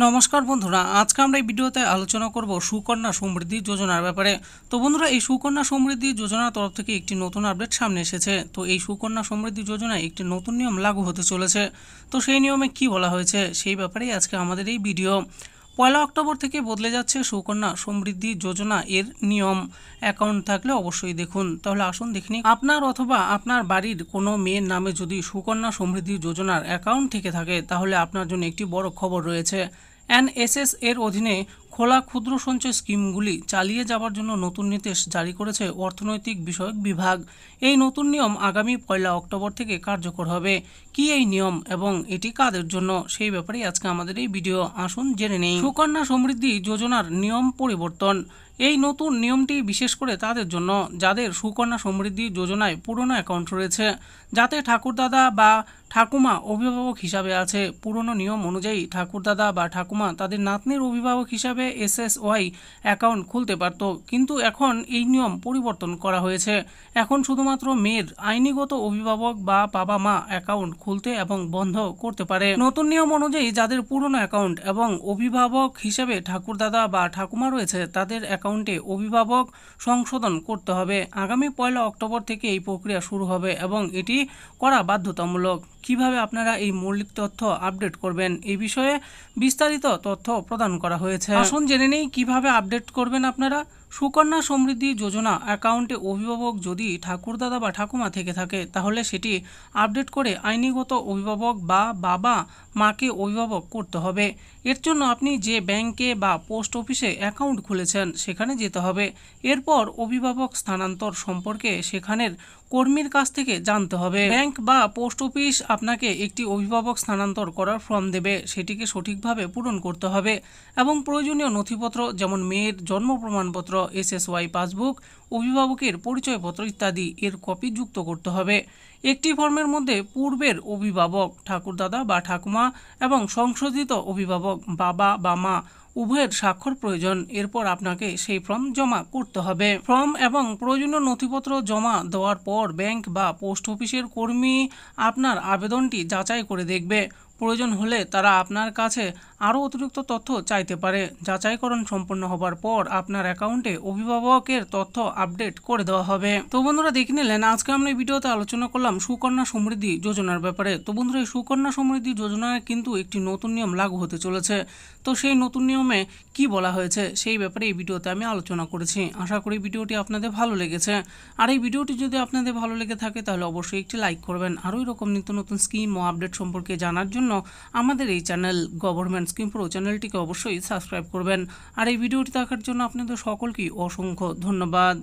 নমস্কার বন্ধুরা, আজকে আমরা এই ভিডিওতে আলোচনা করব সুকন্যা সমৃদ্ধি যোজনার ব্যাপারে। তো বন্ধুরা, এই সুকন্যা সমৃদ্ধি যোজনার তরফ থেকে একটি নতুন আপডেট সামনে এসেছে। তো এই সুকন্যা সমৃদ্ধি যোজনায় একটি নতুন নিয়ম লাগু হতে চলেছে। তো সেই নিয়মে কি বলা হয়েছে সেই ব্যাপারেই আজকে আমাদের এই ভিডিও। 1 অক্টোবর থেকে বদলে যাচ্ছে সুকন্যা সমৃদ্ধি যোজনা এর নিয়ম। অ্যাকাউন্ট থাকলে অবশ্যই দেখুন। তাহলে আসুন দেখে নিই। আপনার অথবা আপনার বাড়ির কোনো মেয়ের নামে যদি সুকন্যা সমৃদ্ধি যোজনার অ্যাকাউন্ট থেকে থাকে তাহলে আপনার জন্য একটি বড় খবর রয়েছে। এনএসএস এর অধীনে খোলা ক্ষুদ্র সঞ্চয় স্কিমগুলি চালিয়ে যাওয়ার জন্য নতুন নির্দেশ জারি করেছে অর্থনৈতিক বিষয়ক বিভাগ। এই নতুন নিয়ম আগামী 1 অক্টোবর থেকে কার্যকর হবে। কি এই নিয়ম এবং এটি কাদের জন্য সেই ব্যাপারেই আজকে আমাদের এই ভিডিও। আসুন জেনে নেই। সুকন্যা সমৃদ্ধি যোজনার নিয়ম পরিবর্তন। এই নতুন নিয়মটি বিশেষ করে তাদের জন্য যাদের সুকন্যা সমৃদ্ধি যোজনায় পুরনো অ্যাকাউন্ট রয়েছে, যাতে ঠাকুরদাদা বা ঠাকুমা অভিভাবক হিসাবে আছে। পুরনো নিয়ম অনুযায়ী ঠাকুরদাদা বা ঠাকুমা তাদের নাতনির অভিভাবক হিসাবে এসএসওয়াই অ্যাকাউন্ট খুলতে পারত, কিন্তু এখন এই নিয়ম পরিবর্তন করা হয়েছে। এখন শুধুমাত্র মেয়ের আইনিগত অভিভাবক বা বাবা মা অ্যাকাউন্ট খুলতে এবং বন্ধ করতে পারে। নতুন নিয়ম অনুযায়ী যাদের পুরনো অ্যাকাউন্ট এবং অভিভাবক হিসেবে ঠাকুরদাদা বা ঠাকুমা রয়েছে তাদের অ্যাকাউন্টে অভিভাবক সংশোধন করতে হবে। আগামী 1 অক্টোবর থেকে এই প্রক্রিয়া শুরু হবে এবং এটি করা বাধ্যতামূলক। কিভাবে আপনারা এই মৌলিক তথ্য আপডেট করবেন এই বিষয়ে বিস্তারিত তথ্য প্রদান করা হয়েছে। আসুন জেনে নেই কিভাবে আপডেট করবেন আপনারা। সুকন্যা সমৃদ্ধি যোজনা অ্যাকাউন্টে অভিভাবক যদি ঠাকুরদাদা বা ঠাকুমা থেকে থাকে তাহলে সেটি আপডেট করে আইনিগত অভিভাবক বা বাবা মাকে অভিভাবক করতে হবে। এর জন্য আপনি যে ব্যাংকে বা পোস্ট অফিসে অ্যাকাউন্ট খুলেছেন সেখানে যেতে হবে। এরপর অভিভাবক স্থানান্তর সম্পর্কে সেখানের কর্মীর কাছ থেকে জানতে হবে। ব্যাংক বা পোস্ট অফিস আপনাকে একটি অভিভাবক স্থানান্তর করার ফর্ম দেবে, সেটিকে সঠিকভাবে পূরণ করতে হবে এবং প্রয়োজনীয় নথিপত্র যেমন মেয়ের জন্ম প্রমাণপত্র, এসএসওয়াই পাসবুক, অভিভাবকের পরিচয়পত্র ইত্যাদি এর কপি যুক্ত করতে হবে। একটি ফর্মের মধ্যে পূর্বের অভিভাবক ঠাকুরদাদা বা ঠাকুমা এবং সংশোধিত অভিভাবক বাবা বা মা উভয়ের স্বাক্ষর প্রয়োজন। এরপর আপনাকে সেই ফর্ম জমা করতে হবে। ফর্ম এবং প্রয়োজনীয় নথিপত্র জমা দেওয়ার পর ব্যাংক বা পোস্ট অফিসের কর্মী আপনার আবেদনটি যাচাই করে দেখবে। প্রয়োজন হলে তারা আপনার কাছে আরও অতিরিক্ত তথ্য চাইতে পারে। যাচাইকরণ সম্পন্ন হবার পর আপনার অ্যাকাউন্টে অভিভাবকের তথ্য আপডেট করে দেওয়া হবে। তো বন্ধুরা, দেখে নিলেন আজকে আমরা এই ভিডিওতে আলোচনা করলাম সুকন্যা সমৃদ্ধি যোজনার ব্যাপারে। তো বন্ধুরা, এই সুকন্যা সমৃদ্ধি যোজনায় কিন্তু একটি নতুন নিয়ম লাগু হতে চলেছে। তো সেই নতুন নিয়মে কি বলা হয়েছে সেই ব্যাপারে এই ভিডিওতে আমি আলোচনা করেছি। আশা করি ভিডিওটি আপনাদের ভালো লেগেছে। আর এই ভিডিওটি যদি আপনাদের ভালো লেগে থাকে তাহলে অবশ্যই একটি লাইক করবেন। আরও এরকম নিত্য নতুন স্কিম ও আপডেট সম্পর্কে জানার জন্য আমাদের এই চ্যানেল গভর্নমেন্ট স্কিম প্রো চ্যানেলটিকে অবশ্যই সাবস্ক্রাইব করবেন। আর এই ভিডিওটি দেখার জন্য আপনাদের সকলকেই অসংখ্য ধন্যবাদ।